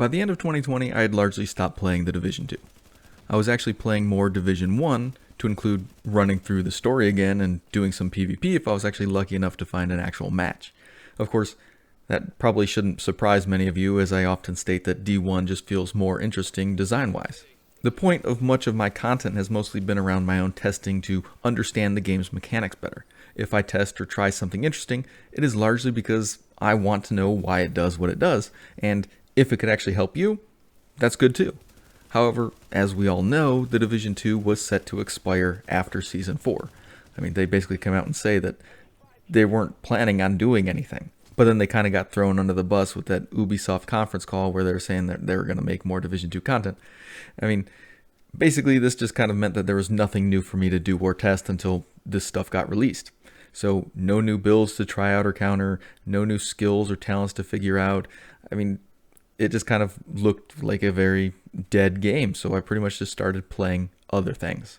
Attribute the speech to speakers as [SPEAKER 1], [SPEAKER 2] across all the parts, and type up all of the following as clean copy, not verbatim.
[SPEAKER 1] By the end of 2020, I had largely stopped playing The Division 2. I was actually playing more Division 1 to include running through the story again and doing some PvP if I was actually lucky enough to find an actual match. Of course, that probably shouldn't surprise many of you, as I often state that D1 just feels more interesting design-wise. The point of much of my content has mostly been around my own testing to understand the game's mechanics better. If I test or try something interesting, it is largely because I want to know why it does what it does, and if it could actually help you, that's good too. However, as we all know, The Division 2 was set to expire after Season 4. I mean, they basically come out and say that they weren't planning on doing anything. But then they kind of got thrown under the bus with that Ubisoft conference call where they were saying that they were going to make more Division 2 content. I mean, basically this just kind of meant that there was nothing new for me to do or test until this stuff got released. So no new builds to try out or counter, no new skills or talents to figure out. I mean, it just kind of looked like a very dead game, so I pretty much just started playing other things.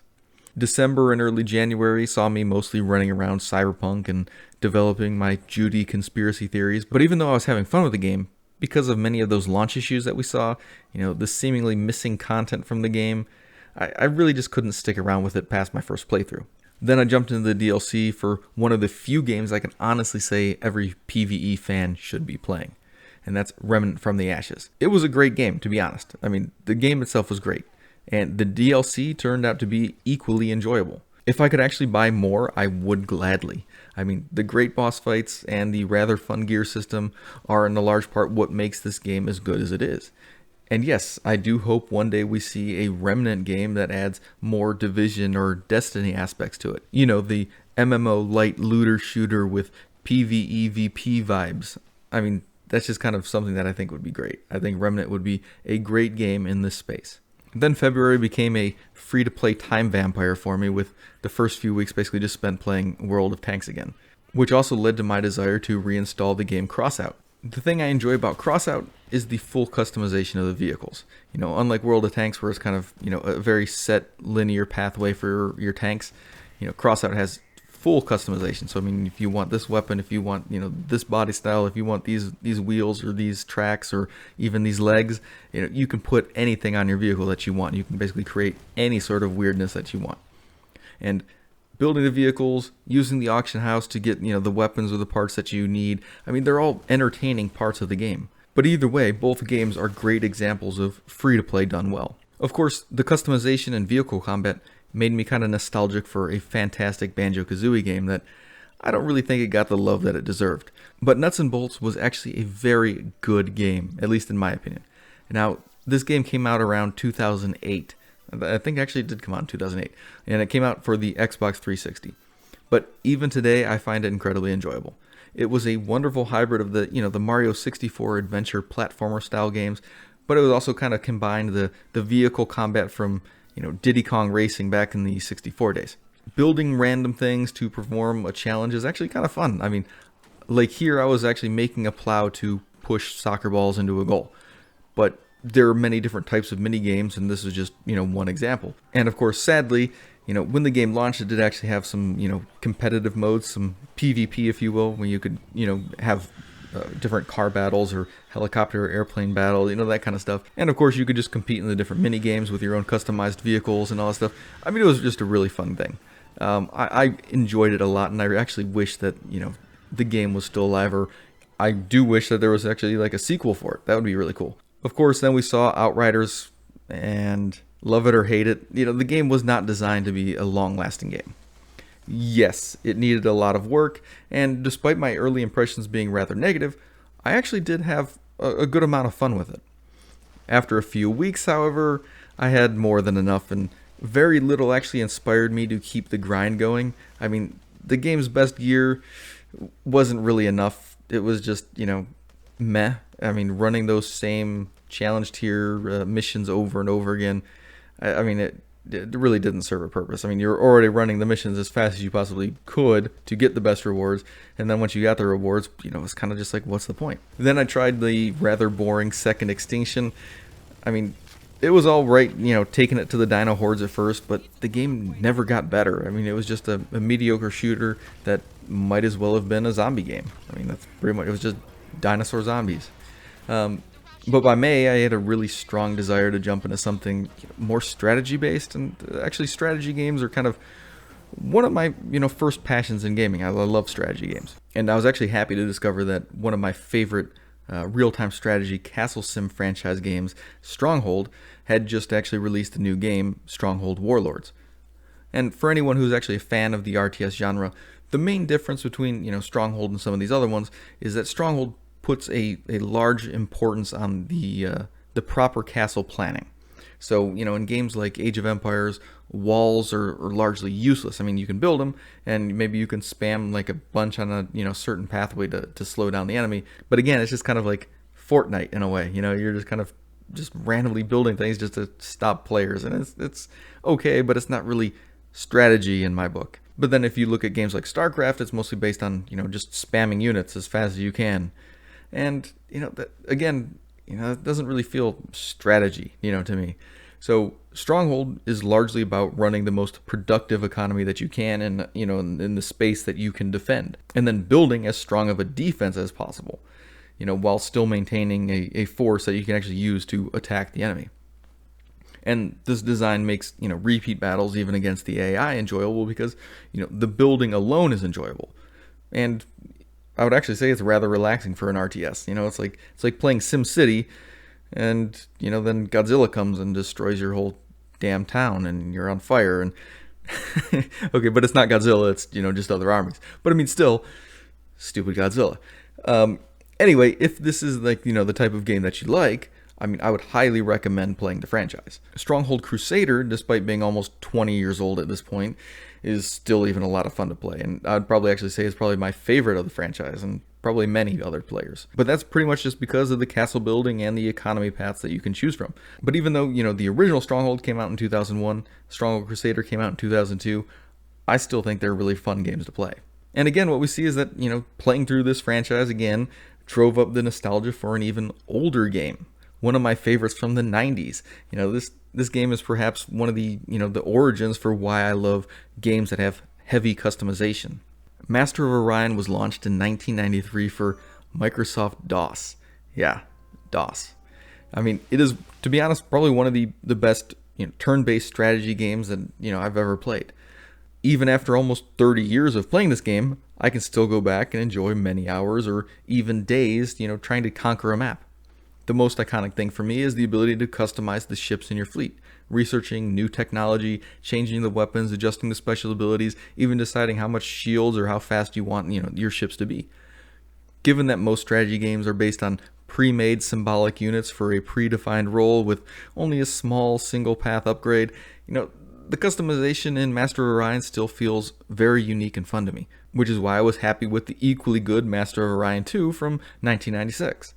[SPEAKER 1] December and early January saw me mostly running around Cyberpunk and developing my Judy conspiracy theories, but even though I was having fun with the game, because of many of those launch issues that we saw, the seemingly missing content from the game, I really just couldn't stick around with it past my first playthrough. Then I jumped into the DLC for one of the few games I can honestly say every PvE fan should be playing, and that's Remnant from the Ashes. It was a great game, to be honest. I mean, the game itself was great, and the DLC turned out to be equally enjoyable. If I could actually buy more, I would gladly. I mean, the great boss fights and the rather fun gear system are in a large part what makes this game as good as it is. And yes, I do hope one day we see a Remnant game that adds more Division or Destiny aspects to it. The MMO light looter shooter with PvEVP vibes. I mean, that's just kind of something that I think would be great. I think Remnant would be a great game in this space. Then February became a free-to-play time vampire for me, with the first few weeks basically just spent playing World of Tanks again, which also led to my desire to reinstall the game Crossout. The thing I enjoy about Crossout is the full customization of the vehicles. Unlike World of Tanks, where it's kind of, a very set linear pathway for your tanks, Crossout has full customization. So I mean, if you want this weapon, if you want this body style, if you want these wheels or these tracks or even these legs, you can put anything on your vehicle that you want. You can basically create any sort of weirdness that you want. And building the vehicles, using the auction house to get the weapons or the parts that you need, I mean, they're all entertaining parts of the game. But either way, both games are great examples of free to play done well. Of course, the customization and vehicle combat made me kind of nostalgic for a fantastic Banjo Kazooie game that I don't really think it got the love that it deserved. But Nuts and Bolts was actually a very good game, at least in my opinion. Now, this game came out around 2008. I think actually it did come out in 2008. And it came out for the Xbox 360. But even today, I find it incredibly enjoyable. It was a wonderful hybrid of the Mario 64 adventure platformer style games, but it was also kind of combined the vehicle combat from Diddy Kong Racing back in the 64 days. Building random things to perform a challenge is actually kind of fun. I mean, like here I was actually making a plow to push soccer balls into a goal. But there are many different types of mini games, and this is just, one example. And of course, sadly, when the game launched, it did actually have some, competitive modes, some PvP, if you will, where you could, have different car battles or helicopter or airplane battle, that kind of stuff. And of course, you could just compete in the different mini games with your own customized vehicles and all that stuff. I mean, it was just a really fun thing. I enjoyed it a lot, and I actually wish that, the game was still alive, or I do wish that there was actually like a sequel for it. That would be really cool. Of course, then we saw Outriders, and love it or hate it, the game was not designed to be a long-lasting game. Yes, it needed a lot of work, and despite my early impressions being rather negative, I actually did have a good amount of fun with it. After a few weeks, however, I had more than enough, and very little actually inspired me to keep the grind going. I mean, the game's best gear wasn't really enough. It was just, meh. I mean, running those same challenge tier missions over and over again, I mean, it really didn't serve a purpose. I mean, you're already running the missions as fast as you possibly could to get the best rewards, and then once you got the rewards, it's kind of just like, what's the point? Then I tried the rather boring Second Extinction. I mean, it was all right, taking it to the dino hordes at first, but the game never got better. I mean, it was just a mediocre shooter that might as well have been a zombie game. I mean, that's pretty much, it was just dinosaur zombies. But by May, I had a really strong desire to jump into something more strategy based, and actually, strategy games are kind of one of my first passions in gaming. I love strategy games, and I was actually happy to discover that one of my favorite real-time strategy castle sim franchise games, Stronghold, had just actually released a new game, Stronghold Warlords. And for anyone who's actually a fan of the RTS genre, the main difference between Stronghold and some of these other ones is that Stronghold puts a large importance on the proper castle planning. So, in games like Age of Empires, walls are largely useless. I mean, you can build them, and maybe you can spam like a bunch on a certain pathway to slow down the enemy. But again, it's just kind of like Fortnite in a way. You're just kind of just randomly building things just to stop players, and it's okay, but it's not really strategy in my book. But then if you look at games like StarCraft, it's mostly based on just spamming units as fast as you can, and that again. It doesn't really feel strategy, to me. So Stronghold is largely about running the most productive economy that you can in the space that you can defend. And then building as strong of a defense as possible, while still maintaining a force that you can actually use to attack the enemy. And this design makes, repeat battles even against the AI enjoyable because, the building alone is enjoyable. And I would actually say it's rather relaxing for an RTS. It's like playing SimCity, and then Godzilla comes and destroys your whole damn town, and you're on fire. And okay, but it's not Godzilla; it's just other armies. But I mean, still, stupid Godzilla. Anyway, if this is like the type of game that you like, I mean, I would highly recommend playing the franchise. Stronghold Crusader, despite being almost 20 years old at this point, is still even a lot of fun to play, and I'd probably actually say it's probably my favorite of the franchise, and probably many other players. But that's pretty much just because of the castle building and the economy paths that you can choose from. But even though, the original Stronghold came out in 2001, Stronghold Crusader came out in 2002, I still think they're really fun games to play. And again, what we see is that, playing through this franchise again drove up the nostalgia for an even older game. One of my favorites from the 90s. This game is perhaps one of the, the origins for why I love games that have heavy customization. Master of Orion was launched in 1993 for Microsoft DOS. Yeah, DOS. I mean, it is, to be honest, probably one of the best turn-based strategy games that I've ever played. Even after almost 30 years of playing this game, I can still go back and enjoy many hours or even days, trying to conquer a map. The most iconic thing for me is the ability to customize the ships in your fleet, researching new technology, changing the weapons, adjusting the special abilities, even deciding how much shields or how fast you want, your ships to be. Given that most strategy games are based on pre-made symbolic units for a predefined role with only a small single path upgrade, the customization in Master of Orion still feels very unique and fun to me, which is why I was happy with the equally good Master of Orion 2 from 1996.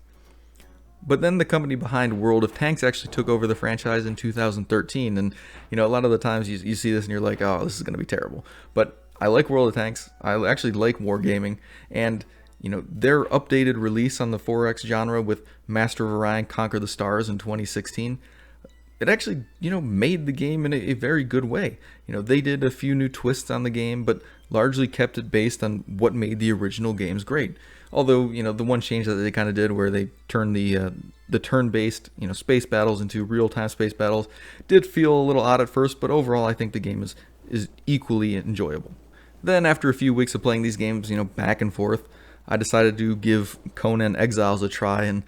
[SPEAKER 1] But then the company behind World of Tanks actually took over the franchise in 2013, and a lot of the times you see this and you're like, oh, this is going to be terrible. But I like World of Tanks, I actually like wargaming, and their updated release on the 4X genre with Master of Orion Conquer the Stars in 2016, it actually made the game in a very good way. They did a few new twists on the game, but largely kept it based on what made the original games great. Although, the one change that they kind of did where they turned the turn-based, space battles into real-time space battles did feel a little odd at first, but overall I think the game is equally enjoyable. Then after a few weeks of playing these games, back and forth, I decided to give Conan Exiles a try, and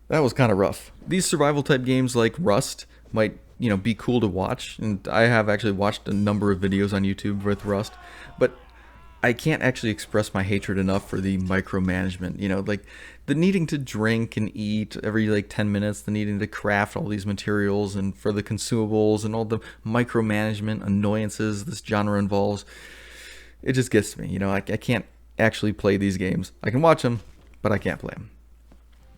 [SPEAKER 1] that was kind of rough. These survival-type games like Rust might, be cool to watch, and I have actually watched a number of videos on YouTube with Rust, but I can't actually express my hatred enough for the micromanagement, like the needing to drink and eat every 10 minutes, the needing to craft all these materials and for the consumables and all the micromanagement annoyances this genre involves. It just gets to me, I can't actually play these games. I can watch them, but I can't play them.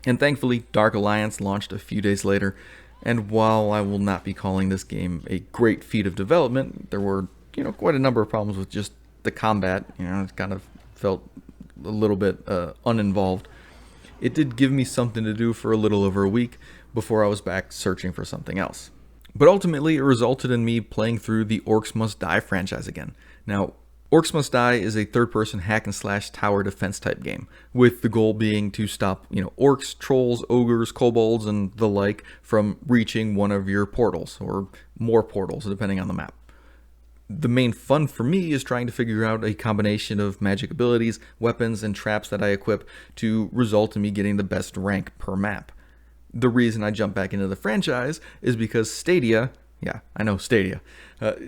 [SPEAKER 1] And thankfully, Dark Alliance launched a few days later, and while I will not be calling this game a great feat of development, there were, quite a number of problems with just the combat, it kind of felt a little bit uninvolved. It did give me something to do for a little over a week before I was back searching for something else. But ultimately, it resulted in me playing through the Orcs Must Die franchise again. Now, Orcs Must Die is a third-person hack-and-slash tower defense type game, with the goal being to stop, orcs, trolls, ogres, kobolds, and the like from reaching one of your portals, or more portals, depending on the map. The main fun for me is trying to figure out a combination of magic abilities, weapons, and traps that I equip to result in me getting the best rank per map. The reason I jumped back into the franchise is because Stadia, yeah, I know Stadia,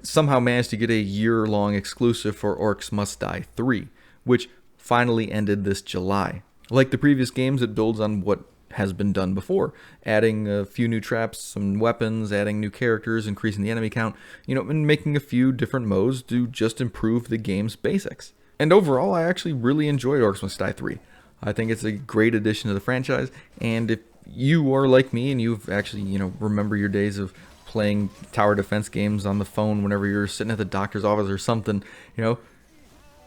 [SPEAKER 1] somehow managed to get a year-long exclusive for Orcs Must Die 3, which finally ended this July. Like the previous games, it builds on what has been done before, adding a few new traps, some weapons, adding new characters, increasing the enemy count, and making a few different modes to just improve the game's basics. And overall, I actually really enjoyed Orcs Must Die 3. I think it's a great addition to the franchise, and if you are like me and you've actually, remember your days of playing tower defense games on the phone whenever you're sitting at the doctor's office or something,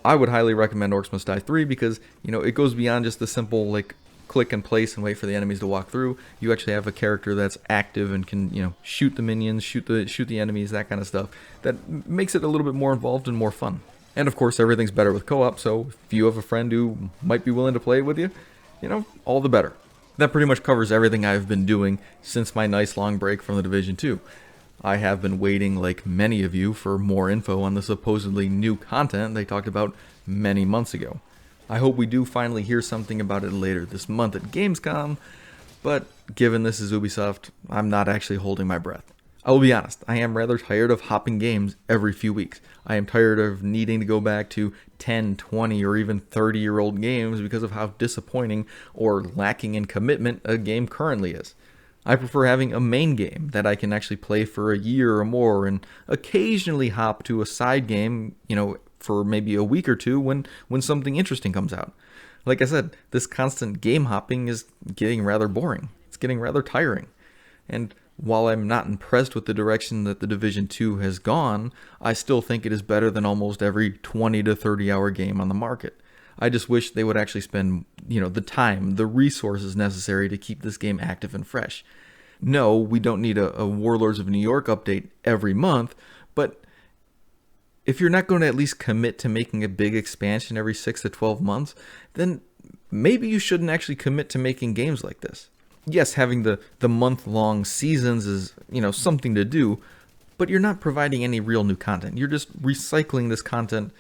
[SPEAKER 1] I would highly recommend Orcs Must Die 3 because, it goes beyond just the simple, click and place and wait for the enemies to walk through. You actually have a character that's active and can, shoot the minions, shoot the enemies, that kind of stuff. That makes it a little bit more involved and more fun. And of course, everything's better with co-op, so if you have a friend who might be willing to play with you, all the better. That pretty much covers everything I've been doing since my nice long break from the Division 2. I have been waiting, like many of you, for more info on the supposedly new content they talked about many months ago. I hope we do finally hear something about it later this month at Gamescom, but given this is Ubisoft, I'm not actually holding my breath. I will be honest, I am rather tired of hopping games every few weeks. I am tired of needing to go back to 10, 20, or even 30-year-old games because of how disappointing or lacking in commitment a game currently is. I prefer having a main game that I can actually play for a year or more and occasionally hop to a side game, for maybe a week or two when something interesting comes out. Like I said, this constant game hopping is getting rather boring. It's getting rather tiring. And while I'm not impressed with the direction that the Division 2 has gone, I still think it is better than almost every 20 to 30 hour game on the market. I just wish they would actually spend, the time, the resources necessary to keep this game active and fresh. No, we don't need a Warlords of New York update every month, but if you're not going to at least commit to making a big expansion every 6 to 12 months, then maybe you shouldn't actually commit to making games like this. Yes, having the month-long seasons is, something to do, but you're not providing any real new content. You're just recycling this content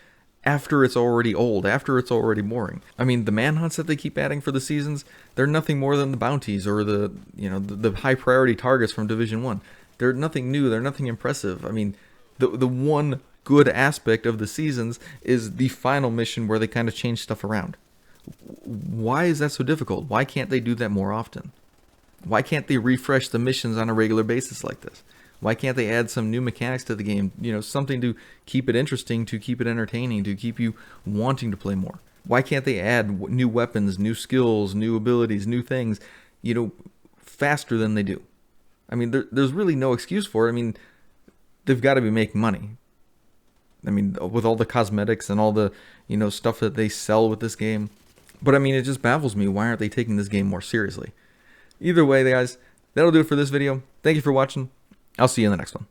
[SPEAKER 1] after it's already old, after it's already boring. I mean, the manhunts that they keep adding for the seasons, they're nothing more than the bounties or the high priority targets from Division 1. They're nothing new, they're nothing impressive. I mean, the one good aspect of the seasons is the final mission where they kind of change stuff around. Why is that so difficult? Why can't they do that more often? Why can't they refresh the missions on a regular basis like this? Why can't they add some new mechanics to the game? Something to keep it interesting, to keep it entertaining, to keep you wanting to play more. Why can't they add new weapons, new skills, new abilities, new things, faster than they do? I mean, there's really no excuse for it. I mean, they've got to be making money. I mean, with all the cosmetics and all the, stuff that they sell with this game. But I mean, it just baffles me. Why aren't they taking this game more seriously? Either way, guys, that'll do it for this video. Thank you for watching. I'll see you in the next one.